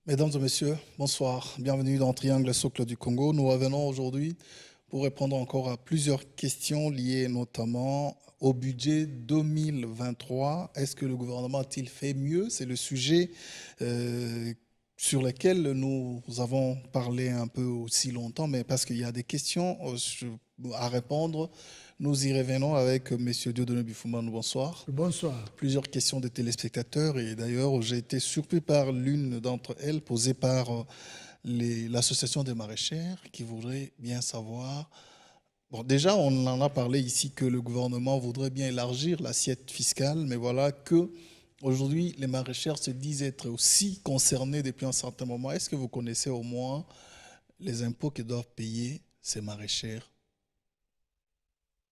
Mesdames et messieurs, bonsoir. Bienvenue dans Triangle Socle du Congo. Nous revenons aujourd'hui pour répondre encore à plusieurs questions liées notamment au budget 2023. Est-ce que le gouvernement a-t-il fait mieux? C'est le sujet sur lequel nous avons parlé un peu aussi longtemps, mais parce qu'il y a des questions à répondre. Nous y revenons avec M. Dieudonné Bifumanu. Bonsoir. Bonsoir. Plusieurs questions de téléspectateurs et d'ailleurs j'ai été surpris par l'une d'entre elles posée par l'association des maraîchères qui voudrait bien savoir. Bon, déjà, on en a parlé ici que le gouvernement voudrait bien élargir l'assiette fiscale, mais voilà que aujourd'hui les maraîchères se disent être aussi concernées depuis un certain moment. Est-ce que vous connaissez au moins les impôts que doivent payer ces maraîchères?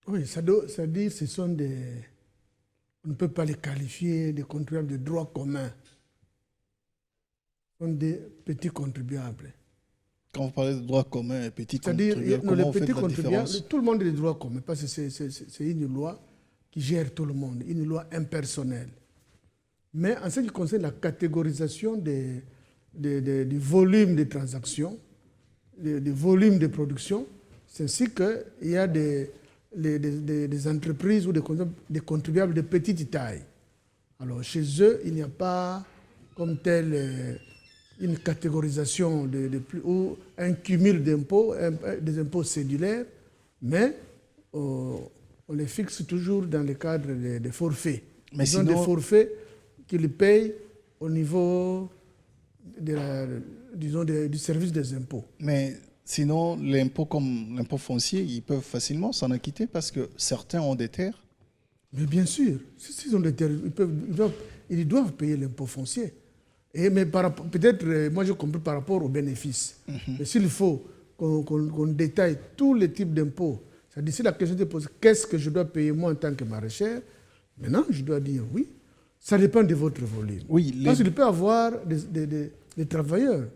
Oui, ça dit ce sont des... On ne peut pas les qualifier de contribuables de droit commun. Ce sont des petits contribuables. Quand vous parlez de droit commun et petits C'est-à-dire, contribuables, comment vous faites la différence? tout le monde a des droits communs, parce que c'est une loi qui gère tout le monde, une loi impersonnelle. Mais en ce qui concerne la catégorisation du volume des transactions, du volume de production, c'est ainsi qu'il y a des entreprises ou des contribuables de petite taille. Alors, chez eux, il n'y a pas comme telle une catégorisation ou un cumul d'impôts, des impôts cédulaires, mais on les fixe toujours dans le cadre des forfaits. Mais ils ont des forfaits qu'ils payent au niveau du service des impôts. Mais sinon, l'impôt comme l'impôt foncier, ils peuvent facilement s'en acquitter parce que certains ont des terres. Mais bien sûr, s'ils ont des terres, ils doivent payer l'impôt foncier. Mais peut-être, moi je comprends par rapport aux bénéfices. Mais s'il faut qu'on détaille tous les types d'impôts, c'est-à-dire si la question se pose, qu'est-ce que je dois payer moi en tant que maraîcher? Maintenant, je dois dire oui. Ça dépend de votre volume. Oui, parce qu'il peut y avoir des travailleurs.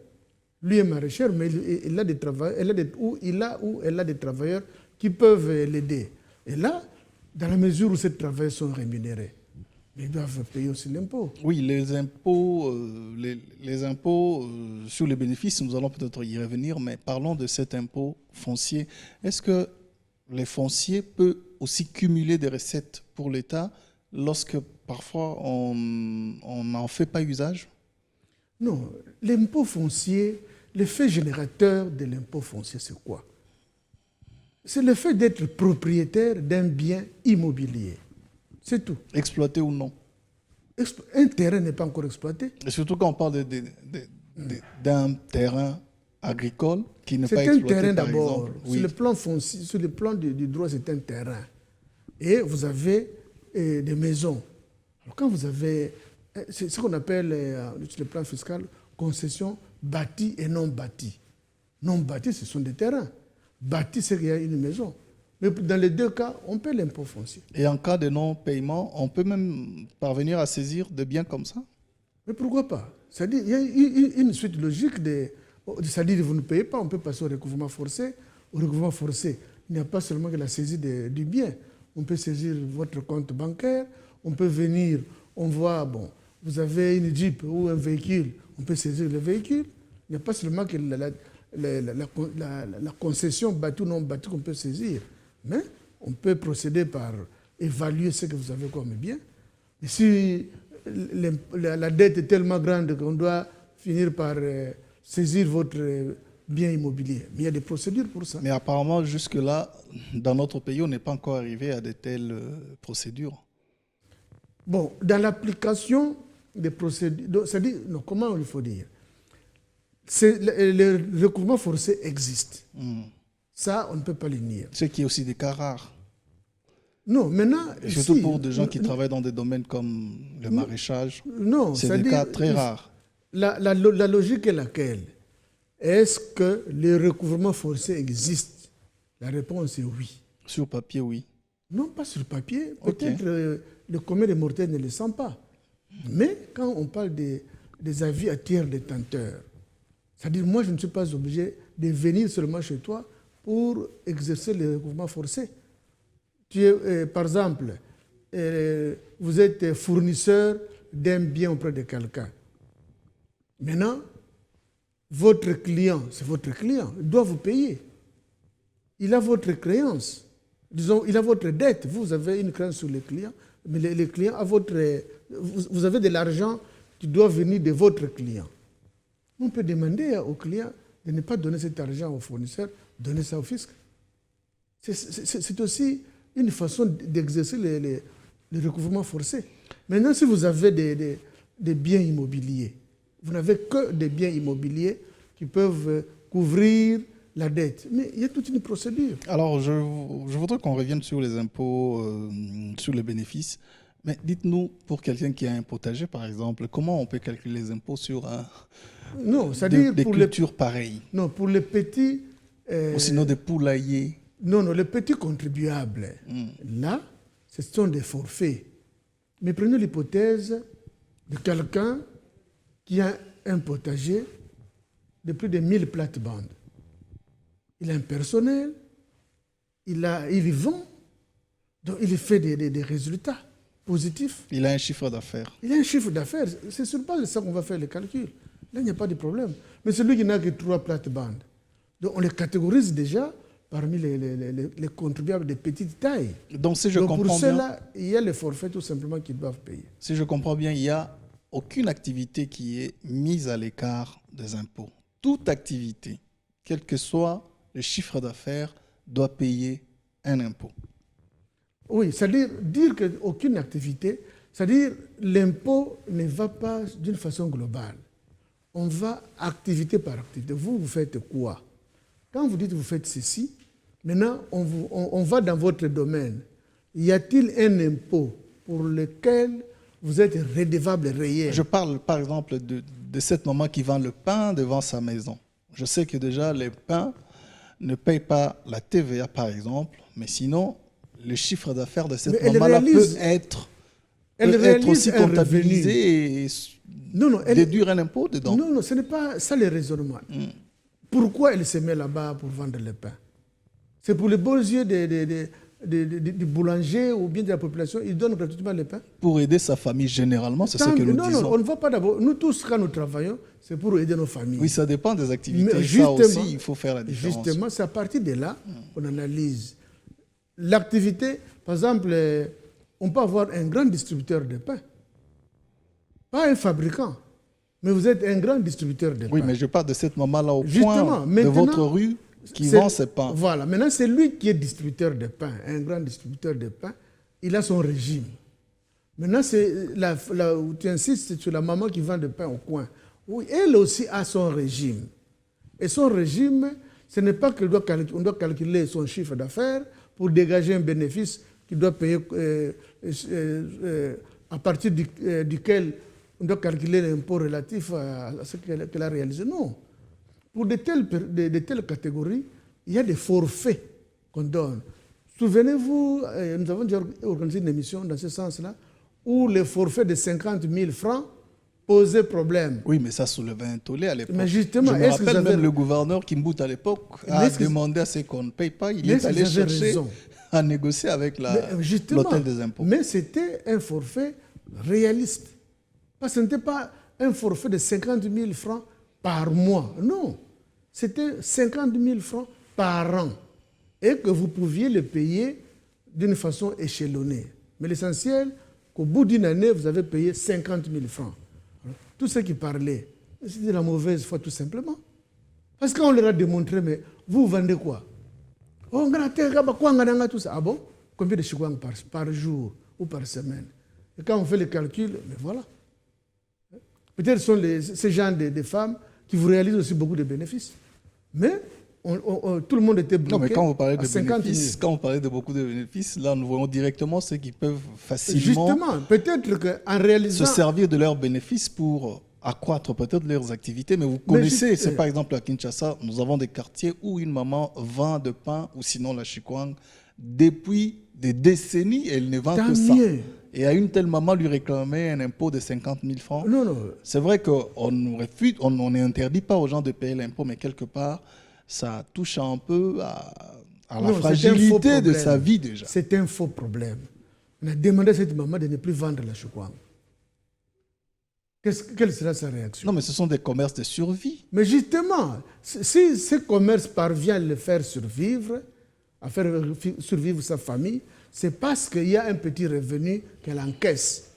Lui est maraîcher, mais il a des travailleurs, elle a des travailleurs qui peuvent l'aider. Et là, dans la mesure où ces travailleurs sont rémunérés, mais ils doivent payer aussi l'impôt. Oui, les impôts, sur les bénéfices, nous allons peut-être y revenir, mais parlons de cet impôt foncier. Est-ce que les fonciers peuvent aussi cumuler des recettes pour l'État lorsque parfois on n'en fait pas usage? Non, l'impôt foncier, l'effet générateur de l'impôt foncier, c'est quoi? C'est le fait d'être propriétaire d'un bien immobilier. C'est tout. Exploité ou non? Un terrain n'est pas encore exploité. Et surtout quand on parle d'un terrain agricole qui n'est pas exploité. C'est un terrain par d'abord. exemple. Oui. Sur le plan foncier, sur le plan du droit, c'est un terrain. Et vous avez des maisons. Alors quand vous avez, c'est ce qu'on appelle sur le plan fiscal, concession bâtie et non bâtie. Non bâtie, ce sont des terrains. Bâti, c'est qu'il y a une maison. Mais dans les deux cas, on paie l'impôt foncier. Et en cas de non-paiement, on peut même parvenir à saisir des biens comme ça? Mais pourquoi pas? C'est-à-dire, il y a une suite logique c'est-à-dire, vous ne payez pas, on peut passer au recouvrement forcé. Au recouvrement forcé, il n'y a pas seulement que la saisie du bien. On peut saisir votre compte bancaire, on peut venir, on voit, bon, vous avez une Jeep ou un véhicule, on peut saisir le véhicule. Il n'y a pas seulement que la concession battue ou non battue qu'on peut saisir. Mais on peut procéder par évaluer ce que vous avez comme bien. Et si la dette est tellement grande qu'on doit finir par saisir votre bien immobilier. Mais il y a des procédures pour ça. Mais apparemment, jusque-là, dans notre pays, on n'est pas encore arrivé à de telles procédures. Bon, dans l'application des procédures, c'est-à-dire, non, comment il faut dire? Le recouvrement forcé existe. Ça, on ne peut pas le nier. Ce qui est aussi des cas rares. Non, maintenant... Et surtout pour des gens qui travaillent dans des domaines comme le maraîchage. Non, c'est des cas très rares. La logique est laquelle? Est-ce que le recouvrement forcé existe? La réponse est oui. Sur papier, oui. Non, pas sur papier. Peut-être le commun des mortels ne le sent pas. Mais quand on parle des avis à tiers détenteurs, c'est-à-dire moi je ne suis pas obligé de venir seulement chez toi pour exercer le recouvrement forcé. Par exemple, vous êtes fournisseur d'un bien auprès de quelqu'un. Maintenant, votre client, c'est votre client, il doit vous payer. Il a votre créance. Disons, il a votre dette. Vous avez une créance sur les clients, mais les clients a votre... Vous avez de l'argent qui doit venir de votre client. On peut demander au client de ne pas donner cet argent au fournisseur, donner ça au fisc. C'est aussi une façon d'exercer le recouvrement forcé. Maintenant, si vous avez des biens immobiliers, vous n'avez que des biens immobiliers qui peuvent couvrir la dette. Mais il y a toute une procédure. Alors, je voudrais qu'on revienne sur les impôts, sur les bénéfices. Mais dites-nous, pour quelqu'un qui a un potager, par exemple, comment on peut calculer les impôts sur non, c'est-à-dire des pour cultures pareilles? Non, pour les petits... Ou sinon des poulaillers? Non, les petits contribuables. Là, ce sont des forfaits. Mais prenez l'hypothèse de quelqu'un qui a un potager de plus de 1000 plates-bandes. Il a un personnel, il vend, donc il fait des résultats positifs. Il a un chiffre d'affaires. Il a un chiffre d'affaires. C'est sur base de ça qu'on va faire les calculs. Là, il n'y a pas de problème. Mais celui qui n'a que 3 plates-bandes, donc on les catégorise déjà parmi les contribuables de petite taille. Donc, si je comprends pour bien, cela, il y a les forfaits tout simplement qu'ils doivent payer. si je comprends bien, il n'y a aucune activité qui est mise à l'écart des impôts. Toute activité, quel que soit le chiffre d'affaires, doit payer un impôt. Oui, c'est-à-dire dire qu'aucune activité, c'est-à-dire l'impôt ne va pas d'une façon globale. On va activité par activité. Vous faites quoi? Quand vous dites vous faites ceci, maintenant on va dans votre domaine. Y a-t-il un impôt pour lequel vous êtes redevable réel? Je parle par exemple de cette maman qui vend le pain devant sa maison. Je sais que déjà les pains ne payent pas la TVA par exemple, mais sinon le chiffre d'affaires de cette maman-là peut être aussi comptabilisé et déduire un impôt dedans. Non, ce n'est pas ça le raisonnement. Pourquoi elle se met là-bas pour vendre le pain? C'est pour les beaux yeux des boulangers ou bien de la population, ils donnent gratuitement le pain? Pour aider sa famille, généralement, c'est ce que nous disons. Non, on ne va pas d'abord. Nous tous, quand nous travaillons, c'est pour aider nos familles. Oui, ça dépend des activités. Mais ça aussi, il faut faire la différence. Justement, c'est à partir de là qu'on analyse. L'activité, par exemple, on peut avoir un grand distributeur de pain. Pas un fabricant, mais vous êtes un grand distributeur de pain. Oui, mais je parle de cette maman-là au Justement, coin de votre rue qui vend ses pains. Voilà, maintenant c'est lui qui est distributeur de pain, un grand distributeur de pain. Il a son régime. Maintenant, tu insistes sur la maman qui vend du pain au coin. Oui, elle aussi a son régime. Et son régime, ce n'est pas qu'on doit calculer son chiffre d'affaires pour dégager un bénéfice qu'il doit payer à partir duquel on doit calculer l'impôt relatif à ce qu'elle a réalisé. Non. Pour de telles catégories, il y a des forfaits qu'on donne. Souvenez-vous, nous avons déjà organisé une émission dans ce sens-là, où le forfait de 50 000 francs posait problème. Oui, mais ça soulevait un tollé à l'époque. Mais justement, je me rappelle même le gouverneur Kimbout à l'époque a demandé à ce qu'on ne paye pas. Il est allé chercher à négocier avec l'hôtel des impôts. Mais c'était un forfait réaliste. Ce n'était pas un forfait de 50 000 francs par mois. Non, c'était 50 000 francs par an. Et que vous pouviez le payer d'une façon échelonnée. Mais l'essentiel, qu'au bout d'une année, vous avez payé 50 000 francs. Tous ceux qui parlaient, c'était la mauvaise foi tout simplement. Parce qu'on leur a démontré, mais vous vendez quoi? Oh, tout ça. Ah bon? Combien de chikwang par jour ou par semaine? Et quand on fait les calculs, mais voilà. Peut-être ce sont ces gens de femmes qui vous réalisent aussi beaucoup de bénéfices. Mais tout le monde était bloqué. Non, mais quand vous parlez à de 50 000. bénéfices, quand vous parlez de beaucoup de bénéfices, là, nous voyons directement ceux qui peuvent facilement Justement, peut-être qu'en réalisant... se servir de leurs bénéfices pour accroître peut-être leurs activités. Mais vous connaissez, c'est par exemple à Kinshasa, nous avons des quartiers où une maman vend de pain, ou sinon la chikwang, depuis des décennies, elle ne vend que ça. Et à une telle maman lui réclamer un impôt de 50 000 francs. Non, non. C'est vrai qu'on nous refuse, on n'interdit pas aux gens de payer l'impôt, mais quelque part, ça touche un peu à la fragilité de sa vie déjà. C'est un faux problème. On a demandé à cette maman de ne plus vendre la chikwang. Quelle sera sa réaction? Non, mais ce sont des commerces de survie. Mais justement, si ce commerce parvient à le faire survivre, à faire survivre sa famille, c'est parce qu'il y a un petit revenu qu'elle encaisse.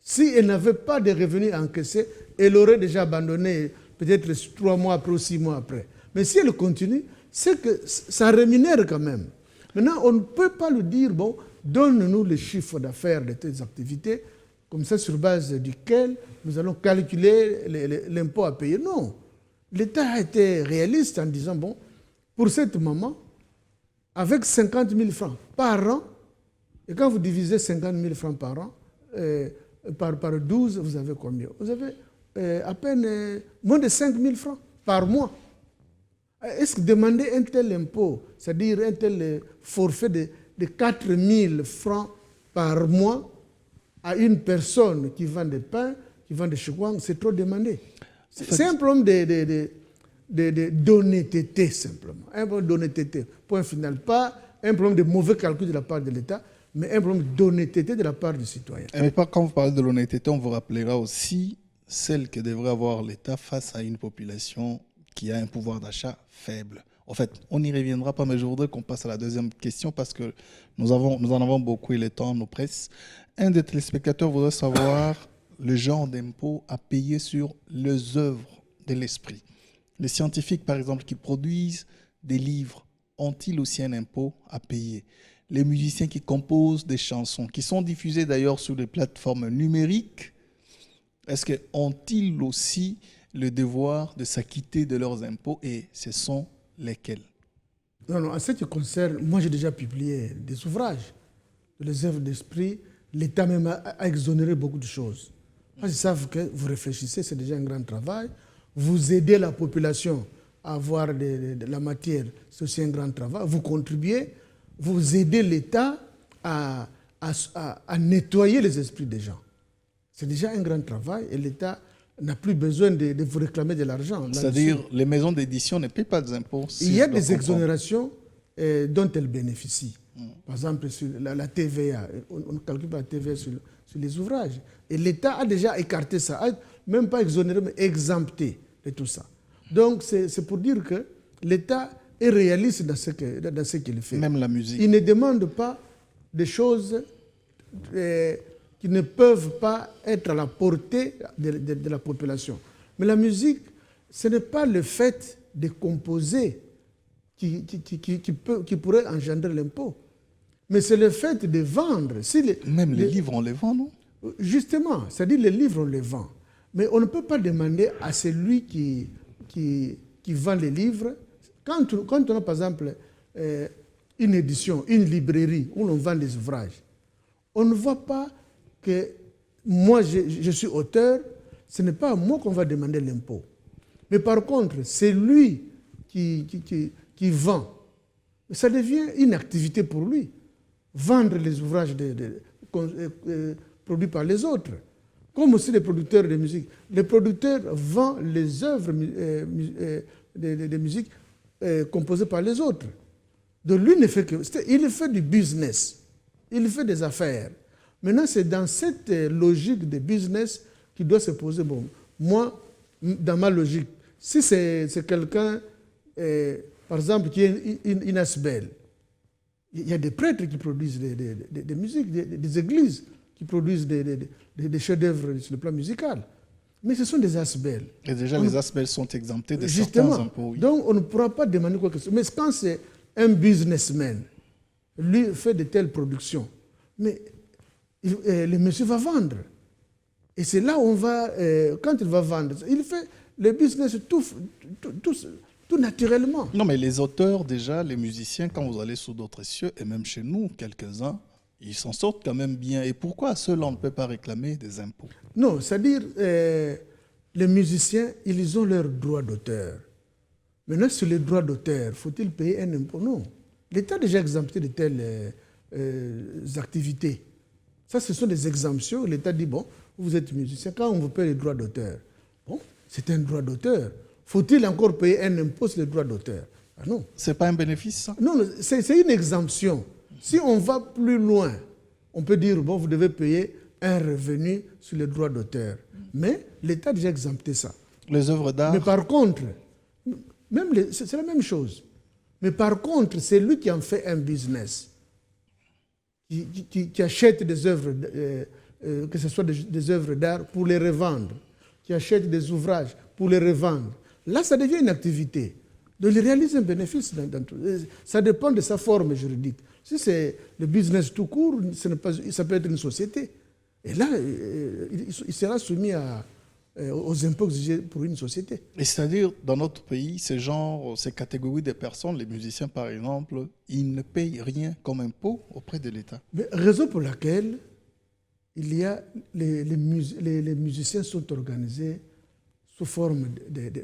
Si elle n'avait pas de revenus encaissés, elle aurait déjà abandonné peut-être 3 mois après ou 6 mois après. Mais si elle continue, c'est que ça rémunère quand même. Maintenant, on ne peut pas lui dire, bon, donne-nous le chiffre d'affaires de tes activités, comme ça, sur base duquel nous allons calculer l'impôt à payer. Non. L'État a été réaliste en disant, bon, pour cette maman, avec 50 000 francs par an, et quand vous divisez 50 000 francs par an, par 12, vous avez combien? Vous avez à peine moins de 5 000 francs par mois. Est-ce que demander un tel impôt, c'est-à-dire un tel forfait de 4 000 francs par mois à une personne qui vend des pains, qui vend des chocolats, c'est trop demandé. C'est un problème d'honnêteté, simplement. Un problème d'honnêteté. Point final. Pas un problème de mauvais calcul de la part de l'État, mais un problème d'honnêteté de la part du citoyen. Mais quand vous parlez de l'honnêteté, on vous rappellera aussi celle que devrait avoir l'État face à une population qui a un pouvoir d'achat faible. En fait, on n'y reviendra pas, mais je voudrais qu'on passe à la deuxième question parce que nous en avons beaucoup et le temps nous presse. Un des téléspectateurs voudrait savoir le genre d'impôt à payer sur les œuvres de l'esprit. Les scientifiques, par exemple, qui produisent des livres, ont-ils aussi un impôt à payer? Les musiciens qui composent des chansons, qui sont diffusées d'ailleurs sur les plateformes numériques, est-ce qu'ont-ils aussi le devoir de s'acquitter de leurs impôts et ce sont lesquels? Non, en ce qui concerne, moi j'ai déjà publié des ouvrages, les œuvres d'esprit. L'État même a exonéré beaucoup de choses. Parce qu'ils savent que vous réfléchissez, c'est déjà un grand travail. Vous aidez la population à avoir de la matière, c'est aussi un grand travail. Vous contribuez, vous aidez l'État à nettoyer les esprits des gens. C'est déjà un grand travail et l'État n'a plus besoin de vous réclamer de l'argent. C'est-à-dire les maisons d'édition ne paient pas d'impôts. Il y a des exonérations dont elles bénéficient. Par exemple, sur la TVA, on ne calcule pas la TVA sur les ouvrages. Et l'État a déjà écarté ça, même pas exonéré, mais exempté de tout ça. Donc, c'est pour dire que l'État est réaliste dans ce qu'il fait. Même la musique. Il ne demande pas des choses qui ne peuvent pas être à la portée de la population. Mais la musique, ce n'est pas le fait de composer qui pourrait engendrer l'impôt. Mais c'est le fait de vendre. Même les livres, on les vend, non? Justement, c'est-à-dire les livres, on les vend. Mais on ne peut pas demander à celui qui vend les livres, quand on a par exemple une édition, une librairie où l'on vend des ouvrages, on ne voit pas que moi je suis auteur, ce n'est pas à moi qu'on va demander l'impôt. Mais par contre, c'est lui qui vend. Ça devient une activité pour lui. Vendre les ouvrages produits par les autres. Comme aussi les producteurs de musique. Les producteurs vendent les œuvres de musique composées par les autres. Donc lui ne fait que... Il fait du business. Il fait des affaires. Maintenant, c'est dans cette logique de business qu'il doit se poser. Bon, moi, dans ma logique, si c'est quelqu'un, par exemple, qui est une asbel, il y a des prêtres qui produisent des musiques, des églises qui produisent des chefs-d'œuvre sur le plan musical. Mais ce sont des asbels. Et déjà, les asbels sont exemptés de Justement, certains impôts. Oui. Donc, on ne pourra pas demander quoi que ce soit. Mais quand c'est un businessman, lui fait de telles productions, mais le monsieur va vendre. Et c'est là où on va, quand il va vendre, il fait le business tout naturellement. Non, mais les auteurs, déjà, les musiciens, quand vous allez sous d'autres cieux, et même chez nous, quelques-uns, ils s'en sortent quand même bien. Et pourquoi ceux-là, on ne peut pas réclamer des impôts? Non, c'est-à-dire, les musiciens, ils ont leurs droits d'auteur. Maintenant, sur les droits d'auteur, faut-il payer un impôt? Non. L'État a déjà exempté de telles activités. Ça, ce sont des exemptions. L'État dit, bon, vous êtes musicien, quand on vous paye les droits d'auteur, bon, c'est un droit d'auteur. Faut-il encore payer un impôt sur les droits d'auteur? Ah non. Ce n'est pas un bénéfice, ça? Non, c'est une exemption. Si on va plus loin, on peut dire, bon, vous devez payer un revenu sur les droits d'auteur. Mais l'État a déjà exempté ça. Les œuvres d'art. Mais par contre, c'est la même chose. Mais par contre, c'est lui qui en fait un business, qui achète des œuvres, que ce soit des œuvres d'art pour les revendre, qui achète des ouvrages pour les revendre. Là, ça devient une activité. Donc, il réalise un bénéfice. Ça dépend de sa forme juridique. Si c'est le business tout court, ça peut être une société. Et là, il sera soumis aux impôts exigés pour une société. Et c'est-à-dire, dans notre pays, ces catégories de personnes, les musiciens par exemple, ils ne payent rien comme impôt auprès de l'État. Raison pour laquelle il y a les musiciens sont organisés sous forme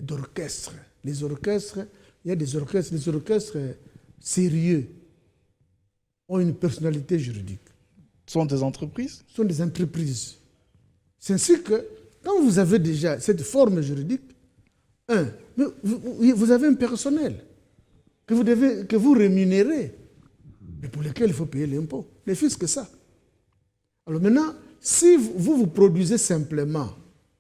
d'orchestres. Les orchestres, il y a des orchestres, les orchestres sérieux ont une personnalité juridique. Ce sont des entreprises? Ce sont des entreprises. C'est ainsi que, quand vous avez déjà cette forme juridique, vous avez un personnel que vous rémunérez, mais pour lequel il faut payer l'impôt. Le fisc, que ça. Alors maintenant, si vous produisez simplement...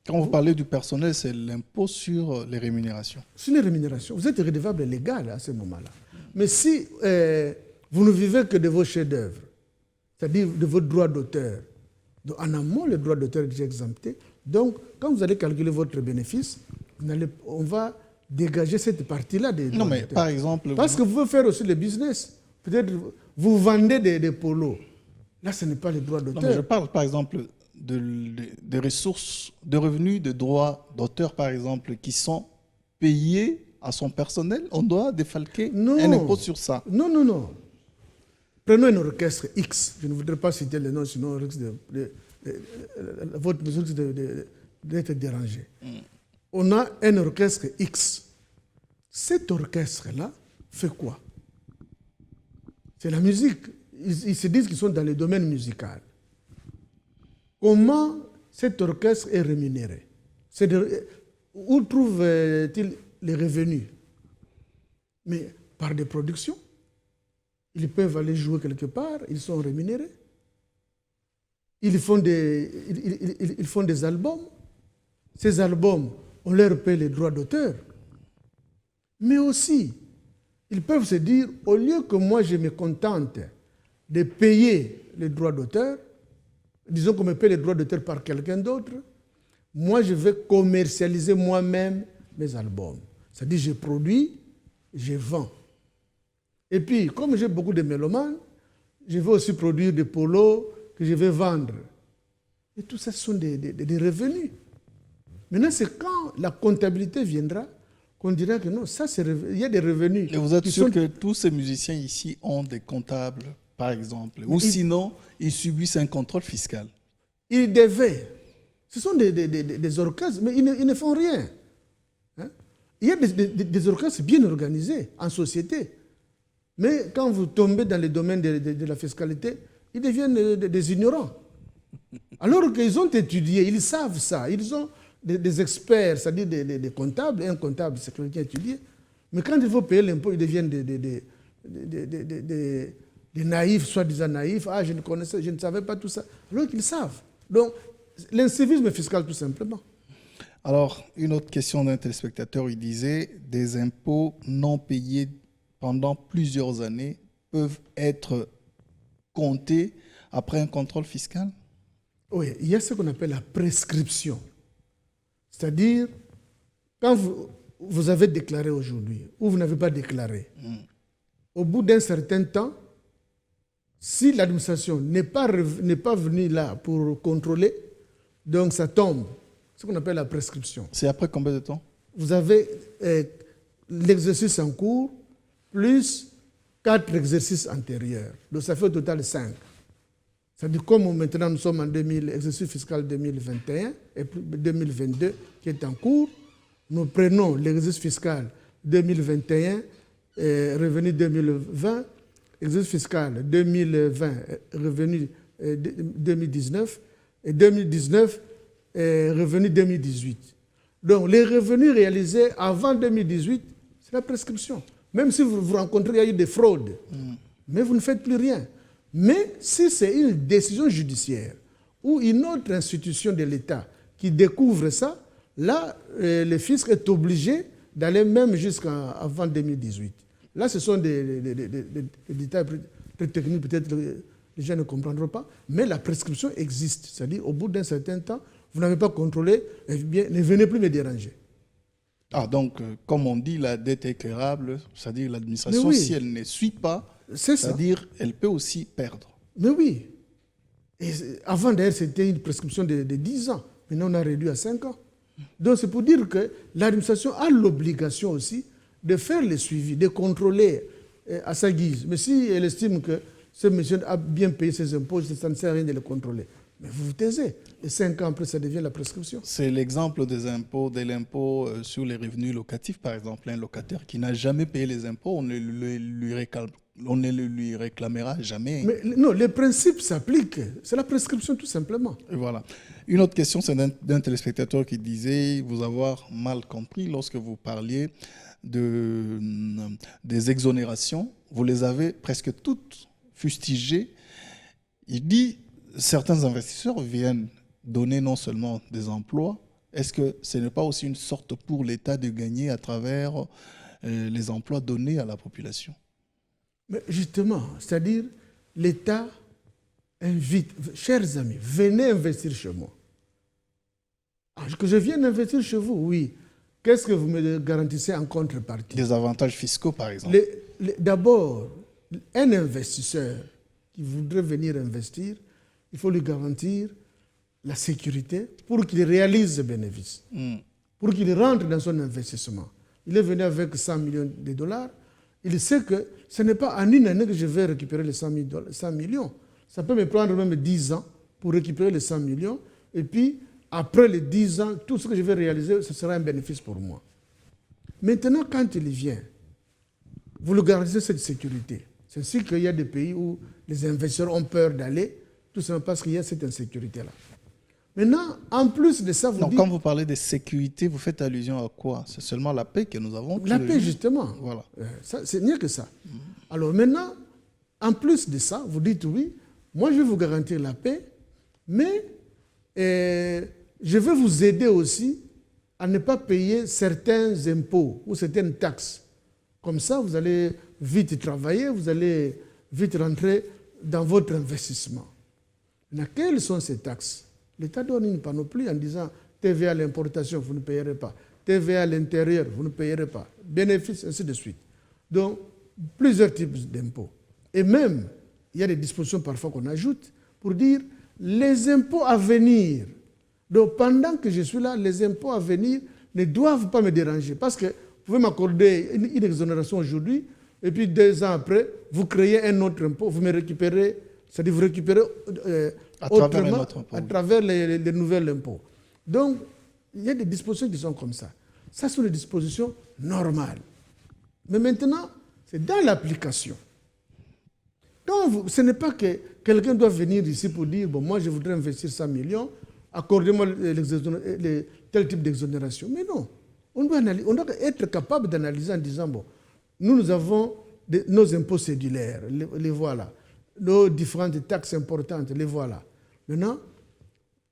Quand vous parlez du personnel, c'est l'impôt sur les rémunérations. Sur les rémunérations. Vous êtes redevable légal à ce moment-là. Mais si vous ne vivez que de vos chefs-d'œuvre, c'est-à-dire de vos droits d'auteur, en amont, le droit d'auteur est déjà exempté. Donc, quand vous allez calculer votre bénéfice, on va dégager cette partie-là des droits d'auteur. Non, mais par exemple... Parce que vous pouvez faire aussi le business. Peut-être vous vendez des polos. Là, ce n'est pas les droits d'auteur. Non, mais je parle, par exemple, des ressources, de revenus de droits d'auteur, par exemple, qui sont payés à son personnel. On doit défalquer un impôt sur ça. Non, non, non. Prenons un orchestre X. Je ne voudrais pas citer le nom, sinon votre mesure d'être dérangé. On a un orchestre X. Cet orchestre-là fait quoi? C'est la musique. Ils se disent qu'ils sont dans le domaine musical. Comment cet orchestre est rémunéré? Où trouve-t-il les revenus? Mais par des productions. Ils peuvent aller jouer quelque part, ils sont rémunérés. Ils font des albums. Ces albums, on leur paie les droits d'auteur. Mais aussi, ils peuvent se dire, au lieu que moi je me contente de payer les droits d'auteur, disons qu'on me paie les droits d'auteur par quelqu'un d'autre, moi je vais commercialiser moi-même mes albums. C'est-à-dire je produis, je vends. Et puis, comme j'ai beaucoup de mélomanes, je vais aussi produire des polos que je vais vendre. Et tout ça, ce sont des revenus. Maintenant, c'est quand la comptabilité viendra qu'on dira que non, ça, il y a des revenus. Et vous êtes sûr que tous ces musiciens ici ont des comptables, par exemple, ou sinon, ils subissent un contrôle fiscal? Ils devaient. Ce sont des orchestres, mais ils ne font rien. Hein? Il y a des orchestres bien organisés en société. Mais quand vous tombez dans le domaine de la fiscalité, ils deviennent des ignorants. Alors qu'ils ont étudié, ils savent ça. Ils ont des experts, c'est-à-dire des comptables. Un comptable, c'est quelqu'un qui a étudié. Mais quand il faut payer l'impôt, ils deviennent des naïfs, soi-disant naïfs. Ah, je ne savais pas tout ça. Alors qu'ils savent. Donc, l'incivisme fiscal, tout simplement. Alors, une autre question d'un téléspectateur, il disait des impôts non payés pendant plusieurs années peuvent être comptés après un contrôle fiscal? Oui, il y a ce qu'on appelle la prescription. C'est-à-dire, quand vous avez déclaré aujourd'hui, ou vous n'avez pas déclaré, au bout d'un certain temps, si l'administration n'est pas venue là pour contrôler, donc ça tombe, ce qu'on appelle la prescription. C'est après combien de temps? Vous avez l'exercice en cours, plus 4 exercices antérieurs. Donc ça fait au total 5. C'est-à-dire comme maintenant nous sommes en exercice fiscal 2021 et 2022 qui est en cours, nous prenons l'exercice fiscal 2021, revenu 2020, exercice fiscal 2020, revenu 2019, et 2019, revenu 2018. Donc les revenus réalisés avant 2018, c'est la prescription. Même si vous rencontrez, il y a eu des fraudes, mais vous ne faites plus rien. Mais si c'est une décision judiciaire ou une autre institution de l'État qui découvre ça, là, le fisc est obligé d'aller même jusqu'avant 2018. Là, ce sont des détails très techniques, peut-être les gens ne comprendront pas, mais la prescription existe. C'est-à-dire, au bout d'un certain temps, vous n'avez pas contrôlé, eh bien, ne venez plus me déranger. Ah, donc, comme on dit, la dette est éclairable, c'est-à-dire l'administration, oui, si elle ne suit pas, c'est-à-dire elle peut aussi perdre. Mais oui. Et avant, d'ailleurs, c'était une prescription de 10 ans. Maintenant, on a réduit à 5 ans. Donc, c'est pour dire que l'administration a l'obligation aussi de faire le suivi, de contrôler à sa guise. Mais si elle estime que ce monsieur a bien payé ses impôts, ça ne sert à rien de le contrôler. Mais vous vous taisez. Et 5 ans après, ça devient la prescription. C'est l'exemple des impôts, de l'impôt sur les revenus locatifs, par exemple. Un locataire qui n'a jamais payé les impôts, on ne lui réclamera jamais. Mais non, les principes s'appliquent. C'est la prescription tout simplement. Et voilà. Une autre question, c'est d'un téléspectateur qui disait vous avoir mal compris lorsque vous parliez des exonérations. Vous les avez presque toutes fustigées. Il dit certains investisseurs viennent donner non seulement des emplois, est-ce que ce n'est pas aussi une sorte pour l'État de gagner à travers les emplois donnés à la population? Mais justement, c'est-à-dire l'État invite, chers amis, venez investir chez moi. Que je vienne investir chez vous, oui. Qu'est-ce que vous me garantissez en contrepartie? Des avantages fiscaux, par exemple. D'abord, un investisseur qui voudrait venir investir, il faut lui garantir la sécurité pour qu'il réalise ce bénéfice, pour qu'il rentre dans son investissement. Il est venu avec 100 millions de dollars. Il sait que ce n'est pas en une année que je vais récupérer les 100 millions. Ça peut me prendre même 10 ans pour récupérer les 100 millions. Et puis, après les 10 ans, tout ce que je vais réaliser, ce sera un bénéfice pour moi. Maintenant, quand il vient, vous lui garantissez cette sécurité. C'est ainsi qu'il y a des pays où les investisseurs ont peur d'aller, tout simplement parce qu'il y a cette insécurité-là. Maintenant, en plus de ça, vous dites... Quand vous parlez de sécurité, vous faites allusion à quoi? C'est seulement la paix que nous avons? La paix, justement. Voilà. C'est mieux que ça. Alors maintenant, en plus de ça, vous dites oui, moi je vais vous garantir la paix, mais je vais vous aider aussi à ne pas payer certains impôts ou certaines taxes. Comme ça, vous allez vite travailler, vous allez vite rentrer dans votre investissement. Maintenant, quelles sont ces taxes? L'État donne une panoplie en disant TVA à l'importation, vous ne payerez pas. TVA à l'intérieur, vous ne payerez pas. Bénéfices, ainsi de suite. Donc, plusieurs types d'impôts. Et même, il y a des dispositions parfois qu'on ajoute pour dire les impôts à venir. Donc, pendant que je suis là, les impôts à venir ne doivent pas me déranger. Parce que vous pouvez m'accorder une exonération aujourd'hui, et puis 2 ans après, vous créez un autre impôt, vous me récupérez, c'est-à-dire vous récupérez autrement à travers les nouveaux impôts. Donc, il y a des dispositions qui sont comme ça. Ça sont des dispositions normales. Mais maintenant, c'est dans l'application. Donc, ce n'est pas que quelqu'un doit venir ici pour dire, bon, moi je voudrais investir 100 millions, accordez-moi tel type d'exonération. Mais non, on doit être capable d'analyser en disant, bon, nous avons nos impôts cédulaires, les voilà. Nos différentes taxes importantes, les voilà. Maintenant,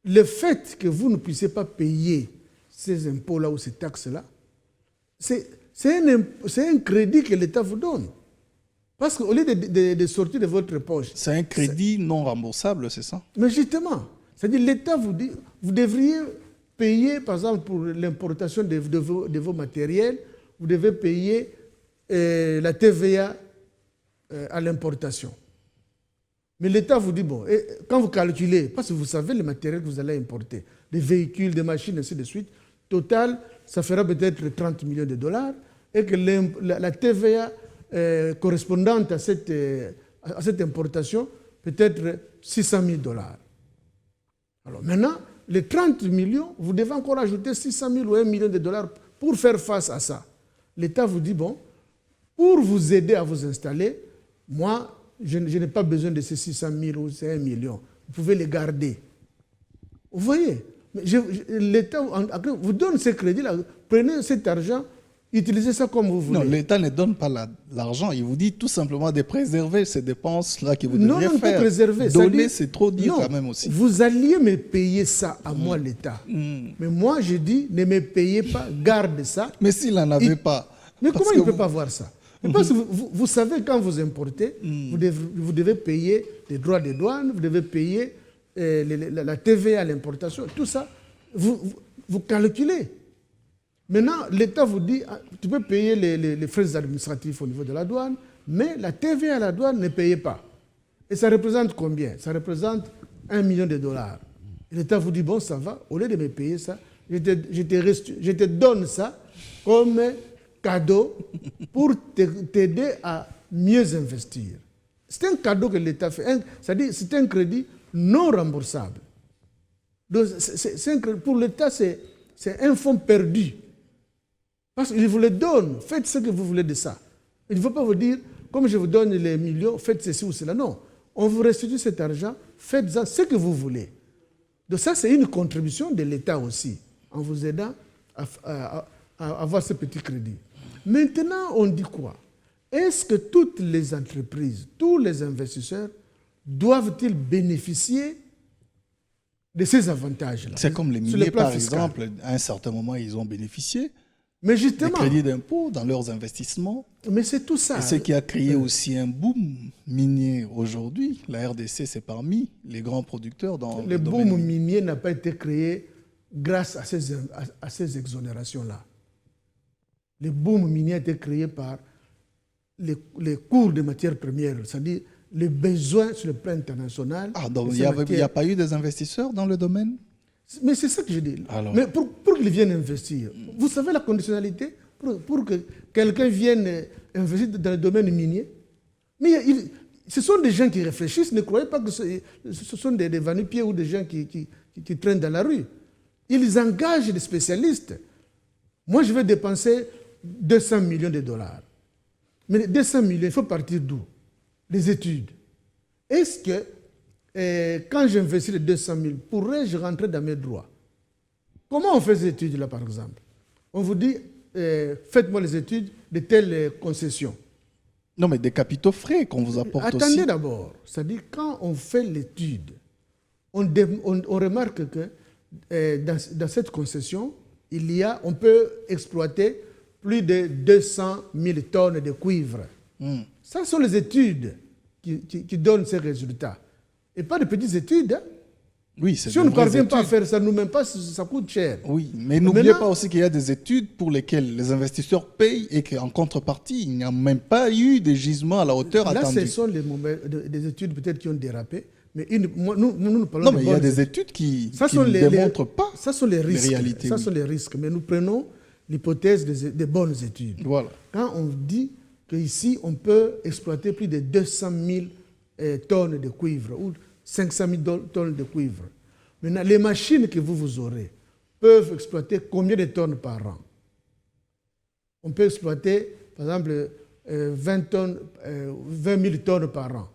le fait que vous ne puissiez pas payer ces impôts-là ou ces taxes-là, c'est un crédit que l'État vous donne. Parce qu'au lieu de sortir de votre poche... C'est un crédit non remboursable, c'est ça? Mais justement, c'est-à-dire l'État vous dit, vous devriez payer, par exemple, pour l'importation de vos matériels, vous devez payer la TVA à l'importation. Mais l'État vous dit, bon, et quand vous calculez, parce que vous savez le matériel que vous allez importer, des véhicules, des machines, ainsi de suite, total, ça fera peut-être 30 millions de dollars, et que la TVA correspondante à cette importation peut être 600 000 dollars. Alors maintenant, les 30 millions, vous devez encore ajouter 600 000 ou 1 million de dollars pour faire face à ça. L'État vous dit, bon, pour vous aider à vous installer, moi, je n'ai pas besoin de ces 600 000 ou ces 1 million. Vous pouvez les garder. Vous voyez, l'État vous donne ces crédits-là. Prenez cet argent Utilisez ça comme vous voulez. Non, l'État ne donne pas l'argent. Il vous dit tout simplement de préserver ces dépenses-là que vous Non, deviez non, faire. pas préserver. Donner, c'est trop dire non, quand même aussi. Vous alliez me payer ça à moi, l'État. Mais moi, je dis, ne me payez pas, garde ça. Mais s'il n'en avait pas. Mais parce comment que il ne peut vous- pas voir ça? Parce que vous savez, quand vous importez, vous devez payer les droits de douane, vous devez payer la TVA à l'importation, tout ça, vous calculez. Maintenant, l'État vous dit, ah, tu peux payer les frais administratifs au niveau de la douane, mais la TVA à la douane ne payez pas. Et ça représente combien? Ça représente 1 million de dollars. Et l'État vous dit, bon, ça va, au lieu de me payer ça, je te donne ça comme cadeau pour t'aider à mieux investir. C'est un cadeau que l'État fait. C'est-à-dire, c'est un crédit non remboursable. Donc, pour l'État, c'est un fonds perdu. Parce qu'il vous le donne. Faites ce que vous voulez de ça. Il ne faut pas vous dire, comme je vous donne les millions, faites ceci ou cela. Non. On vous restitue cet argent, faites-en ce que vous voulez. Donc ça, c'est une contribution de l'État aussi, en vous aidant à avoir ce petit crédit. Maintenant, on dit quoi? Est-ce que toutes les entreprises, tous les investisseurs doivent-ils bénéficier de ces avantages-là? C'est comme les sur le miniers, plan par fiscal. exemple, à un certain moment, ils ont bénéficié Mais des justement, crédits d'impôt dans leurs investissements. mais c'est tout ça. Et ce qui a créé aussi un boom minier aujourd'hui. La RDC, c'est parmi les grands producteurs dans Le domaine boom minier. minier n'a pas été créé grâce à ces exonérations-là. Le boom minier a été créé par les cours de matières premières, c'est-à-dire les besoins sur le plan international. Ah, donc de il ces n'y a matières. pas eu des investisseurs dans le domaine? Mais c'est ça que je dis. Alors. Mais pour qu'ils viennent investir, vous savez la conditionnalité pour que quelqu'un vienne investir dans le domaine minier? Mais ce sont des gens qui réfléchissent, ne croyez pas que ce sont des va-nu-pieds ou des gens qui traînent dans la rue. Ils engagent des spécialistes. Moi, je vais dépenser 200 millions de dollars. Mais 200 millions, il faut partir d'où? Des études. Est-ce que quand j'investis les 200 000, pourrais-je rentrer dans mes droits? Comment on fait ces études-là, par exemple? On vous dit, faites-moi les études de telles concessions. Non, mais des capitaux frais qu'on vous apporte aussi. Attendez d'abord. C'est-à-dire, quand on fait l'étude, on remarque que dans cette concession, on peut exploiter plus de 200 000 tonnes de cuivre. Ça sont les études qui donnent ces résultats. Et pas de petites études. Hein. Oui, c'est Si on ne de vraies parvient pas à études. faire ça nous-mêmes, ça coûte cher. Oui, mais n'oubliez Maintenant- pas aussi qu'il y a des études pour lesquelles les investisseurs payent et qu'en contrepartie, il n'y a même pas eu de gisement à la hauteur Là, ce attendue. sont des études peut-être qui ont dérapé. Mais nous parlons Non, de mais il y a bonnes des études qui Ça qui sont ne démontrent pas ça sont les risques. réalités. Ça oui. sont les risques. Mais nous prenons l'hypothèse des bonnes études. Voilà. Quand on dit qu'ici, on peut exploiter plus de 200 000 tonnes de cuivre ou 500 000 tonnes de cuivre. Maintenant, les machines que vous aurez peuvent exploiter combien de tonnes par an? On peut exploiter, par exemple, 20 000 tonnes par an.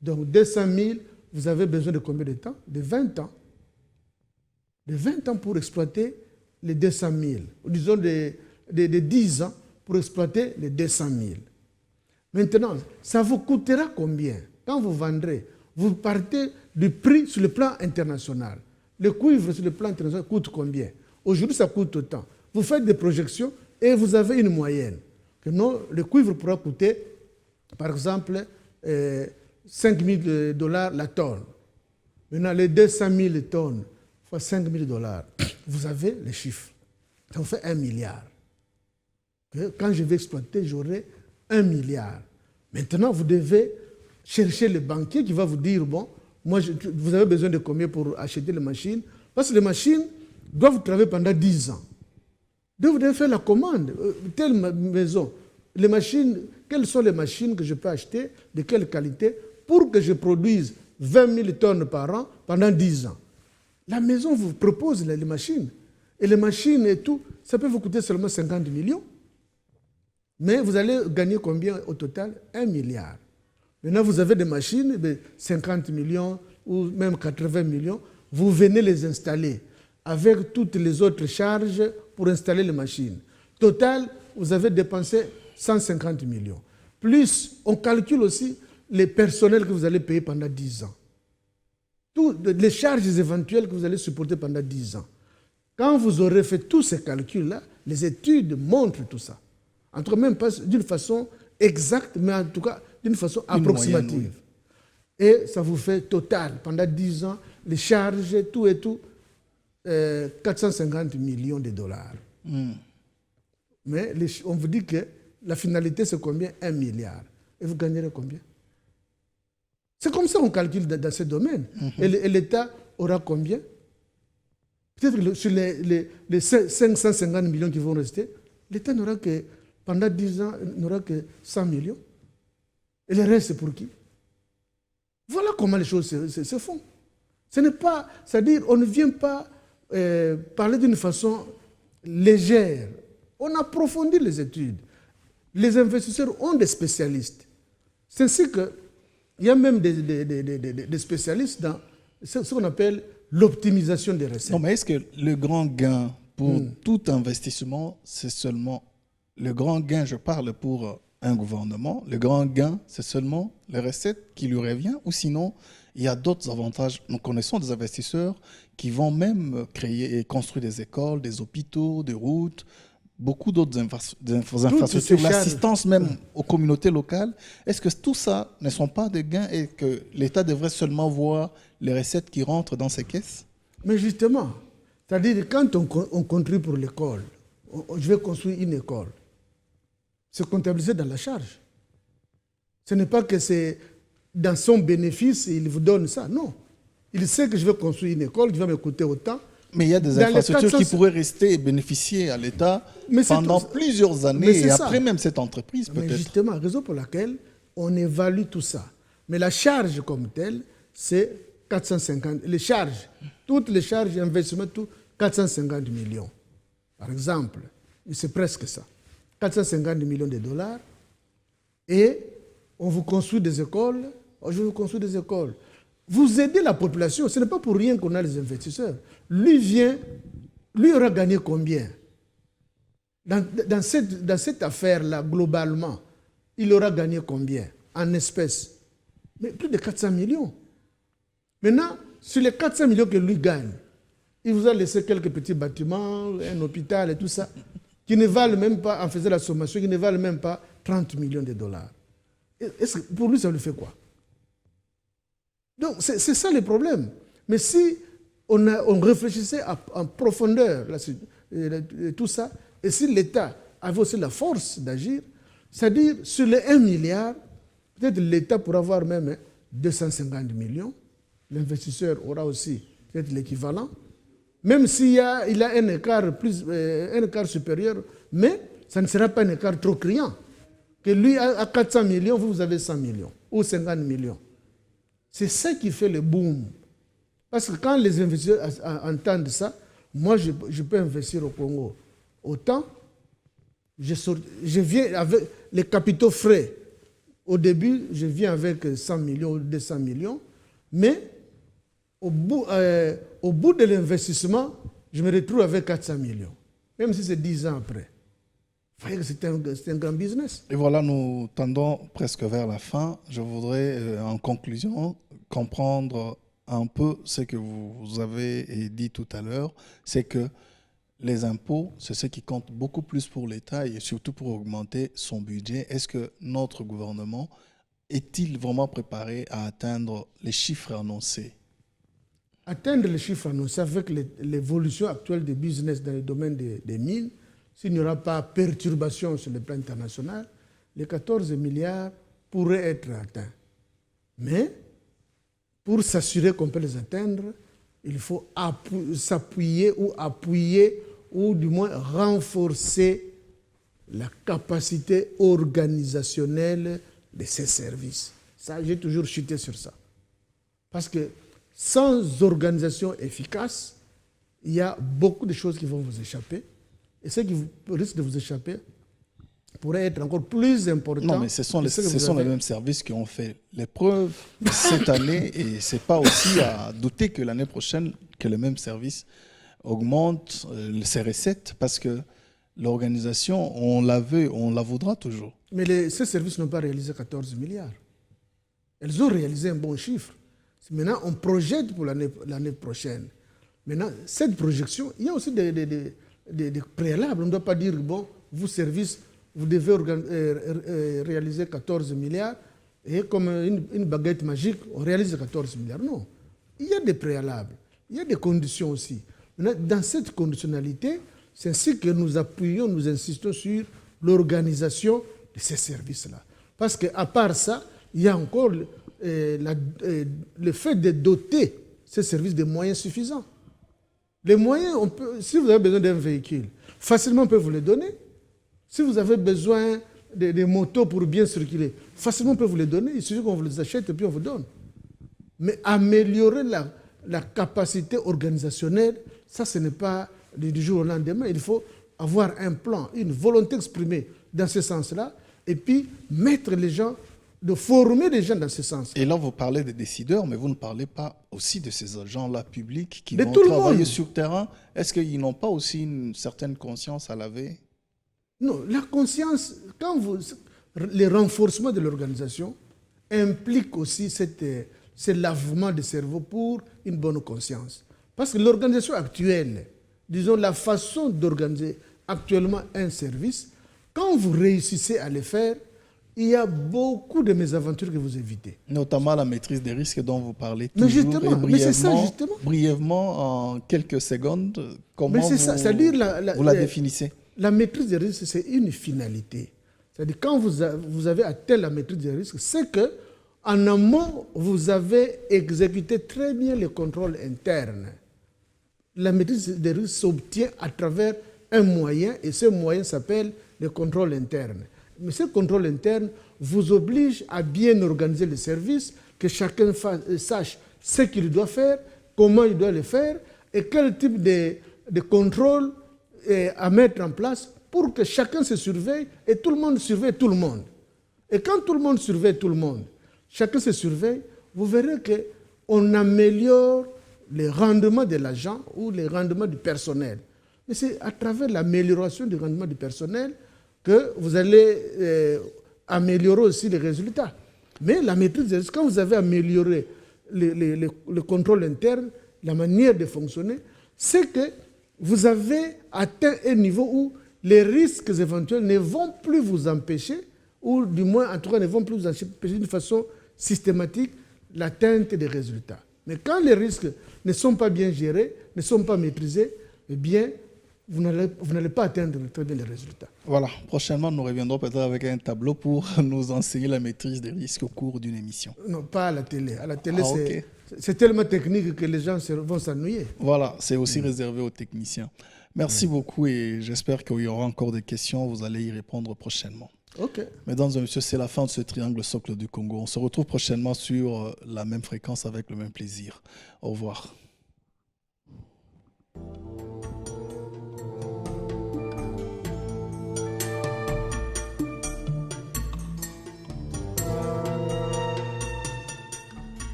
Donc, 200 000, vous avez besoin de combien de temps? De 20 ans. De 20 ans pour exploiter les 200 000. Ou disons de 10 ans pour exploiter les 200 000. Maintenant, ça vous coûtera combien? Quand vous vendrez, vous partez du prix sur le plan international. Le cuivre sur le plan international coûte combien? Aujourd'hui, ça coûte autant. Vous faites des projections et vous avez une moyenne. Que non, le cuivre pourra coûter, par exemple, 5 000 dollars la tonne. Maintenant, les 200 000 tonnes fois 5 000 dollars, vous avez les chiffres. Ça vous fait 1 milliard. Quand je vais exploiter, j'aurai 1 milliard. Maintenant, vous devez chercher le banquier qui va vous dire, bon, moi, vous avez besoin de combien pour acheter les machines? Parce que les machines doivent travailler pendant 10 ans. Donc, vous devez faire la commande. Telle maison, les machines, quelles sont les machines que je peux acheter, de quelle qualité, pour que je produise 20 000 tonnes par an pendant 10 ans. La maison vous propose les machines. Et les machines et tout, ça peut vous coûter seulement 50 millions. Mais vous allez gagner combien au total? 1 milliard. Maintenant, vous avez des machines de 50 millions ou même 80 millions. Vous venez les installer avec toutes les autres charges pour installer les machines. Total, vous avez dépensé 150 millions. Plus, on calcule aussi les personnels que vous allez payer pendant 10 ans. Toutes les charges éventuelles que vous allez supporter pendant 10 ans. Quand vous aurez fait tous ces calculs-là, les études montrent tout ça. En tout cas, même pas d'une façon exacte, mais en tout cas d'une façon approximative. Moyenne, oui. Et ça vous fait total, pendant 10 ans, les charges, tout et tout, 450 millions de dollars. Mais on vous dit que la finalité, c'est combien? 1 milliard. Et vous gagnerez combien? C'est comme ça qu'on calcule dans ce domaine. Et l'État aura combien? Peut-être que sur les 550 millions qui vont rester, l'État n'aura que, pendant 10 ans, n'aura que 100 millions. Et le reste, c'est pour qui? Voilà comment les choses se font. Ce n'est pas, c'est-à-dire, on ne vient pas parler d'une façon légère. On approfondit les études. Les investisseurs ont des spécialistes. C'est ainsi qu'il y a même des spécialistes dans ce qu'on appelle l'optimisation des recettes. Non, mais est-ce que le grand gain pour tout investissement, c'est seulement le grand gain, je parle pour un gouvernement, le grand gain, c'est seulement les recettes qui lui reviennent, ou sinon, il y a d'autres avantages. Nous connaissons des investisseurs qui vont même créer et construire des écoles, des hôpitaux, des routes, beaucoup d'autres infrastructures, l'assistance même aux communautés locales. Est-ce que tout ça ne sont pas des gains et que l'État devrait seulement voir les recettes qui rentrent dans ses caisses? Mais justement, c'est-à-dire quand on contribue pour l'école, je vais construire une école, c'est comptabilisé dans la charge. Ce n'est pas que c'est dans son bénéfice, il vous donne ça. Non. Il sait que je vais construire une école qui va me coûter autant. Mais il y a des infrastructures qui pourraient rester et bénéficier à l'État pendant plusieurs années et après même cette entreprise peut-être. Mais justement, raison pour laquelle on évalue tout ça. Mais la charge comme telle, c'est 450. Les charges, toutes les charges, investissements, tout, 450 millions. Par exemple, c'est presque ça. 450 millions de dollars. Et on vous construit des écoles. Je vous construis des écoles. Vous aidez la population. Ce n'est pas pour rien qu'on a les investisseurs. Lui aura gagné combien? Dans cette affaire-là, globalement, il aura gagné combien en espèces? Mais plus de 400 millions. Maintenant, sur les 400 millions que lui gagne, il vous a laissé quelques petits bâtiments, un hôpital et tout ça, qui ne valent même pas, en faisant la sommation, qui ne valent même pas 30 millions de dollars. Est-ce que pour lui, ça lui fait quoi? Donc, c'est ça le problème. Mais si on réfléchissait en profondeur tout ça, et si l'État avait aussi la force d'agir, c'est-à-dire sur les 1 milliard, peut-être l'État pourra avoir même 250 millions, l'investisseur aura aussi peut-être l'équivalent, même s'il a un écart supérieur, mais ça ne sera pas un écart trop criant. Que lui a 400 millions, vous avez 100 millions ou 50 millions. C'est ça qui fait le boom. Parce que quand les investisseurs entendent ça, moi je peux investir au Congo. Autant, je viens avec les capitaux frais. Au début, je viens avec 100 millions ou 200 millions, mais au bout de l'investissement, je me retrouve avec 400 millions. Même si c'est 10 ans après. Vous voyez que c'est un grand business. Et voilà, nous tendons presque vers la fin. Je voudrais, en conclusion, comprendre un peu ce que vous avez dit tout à l'heure. C'est que les impôts, c'est ce qui compte beaucoup plus pour l'État et surtout pour augmenter son budget. Est-ce que notre gouvernement est-il vraiment préparé à atteindre les chiffres annoncés? Atteindre les chiffres annoncés avec l'évolution actuelle des business dans le domaine des mines, s'il n'y aura pas perturbation sur le plan international, les 14 milliards pourraient être atteints. Mais pour s'assurer qu'on peut les atteindre, il faut s'appuyer ou du moins renforcer la capacité organisationnelle de ces services. Ça, j'ai toujours chuté sur ça. Parce que sans organisation efficace, il y a beaucoup de choses qui vont vous échapper. Et ce qui risque de vous échapper pourrait être encore plus important. Non, mais ce sont les mêmes services qui ont fait l'épreuve cette année. Et ce n'est pas aussi à douter que l'année prochaine, que les mêmes services augmentent ses recettes. Parce que l'organisation, on la veut, on la voudra toujours. Mais ces services n'ont pas réalisé 14 milliards. Elles ont réalisé un bon chiffre. Maintenant, on projette pour l'année prochaine. Maintenant, cette projection, il y a aussi des préalables. On ne doit pas dire, bon, vous, service, vous devez réaliser 14 milliards et comme une baguette magique, on réalise 14 milliards. Non. Il y a des préalables. Il y a des conditions aussi. Maintenant, dans cette conditionnalité, c'est ainsi que nous appuyons, nous insistons sur l'organisation de ces services-là. Parce qu'à part ça, il y a encore le fait de doter ces services de moyens suffisants. Les moyens, si vous avez besoin d'un véhicule, facilement on peut vous les donner. Si vous avez besoin de motos pour bien circuler, facilement on peut vous les donner. Il suffit qu'on vous les achète et puis on vous donne. Mais améliorer la capacité organisationnelle, ça ce n'est pas du jour au lendemain. Il faut avoir un plan, une volonté exprimée dans ce sens-là, et puis mettre les gens, de former les gens dans ce sens. Et là, vous parlez des décideurs, mais vous ne parlez pas aussi de ces agents-là publics qui vont travailler sur terrain. Est-ce qu'ils n'ont pas aussi une certaine conscience à laver? Non, la conscience, les renforcements de l'organisation impliquent aussi ce lavement de cerveau pour une bonne conscience. Parce que l'organisation actuelle, disons la façon d'organiser actuellement un service, quand vous réussissez à le faire, il y a beaucoup de mésaventures que vous évitez. Notamment la maîtrise des risques dont vous parlez toujours. Mais justement, mais c'est ça justement. Brièvement, en quelques secondes, comment vous la définissez? La maîtrise des risques, c'est une finalité. C'est-à-dire quand vous avez atteint la maîtrise des risques, c'est qu'en amont, vous avez exécuté très bien les contrôles internes. La maîtrise des risques s'obtient à travers un moyen, et ce moyen s'appelle le contrôle interne. Mais ce contrôle interne vous oblige à bien organiser le service, que chacun sache ce qu'il doit faire, comment il doit le faire, et quel type de contrôle à mettre en place pour que chacun se surveille et tout le monde surveille tout le monde. Et quand tout le monde surveille tout le monde, chacun se surveille, vous verrez qu'on améliore le rendement de l'agent ou le rendement du personnel. Mais c'est à travers l'amélioration du rendement du personnel que vous allez améliorer aussi les résultats. Mais la maîtrise des risques, quand vous avez amélioré le contrôle interne, la manière de fonctionner, c'est que vous avez atteint un niveau où les risques éventuels ne vont plus vous empêcher, ou du moins, en tout cas, ne vont plus vous empêcher d'une façon systématique l'atteinte des résultats. Mais quand les risques ne sont pas bien gérés, ne sont pas maîtrisés, eh bien, vous n'allez pas atteindre très bien les résultats. Voilà, prochainement, nous reviendrons peut-être avec un tableau pour nous enseigner la maîtrise des risques au cours d'une émission. Non, pas à la télé. À la télé, c'est tellement technique que les gens vont s'ennuyer. Voilà, c'est aussi réservé aux techniciens. Merci beaucoup et j'espère qu'il y aura encore des questions. Vous allez y répondre prochainement. Ok. Mesdames et messieurs, c'est la fin de ce triangle socle du Congo. On se retrouve prochainement sur la même fréquence avec le même plaisir. Au revoir.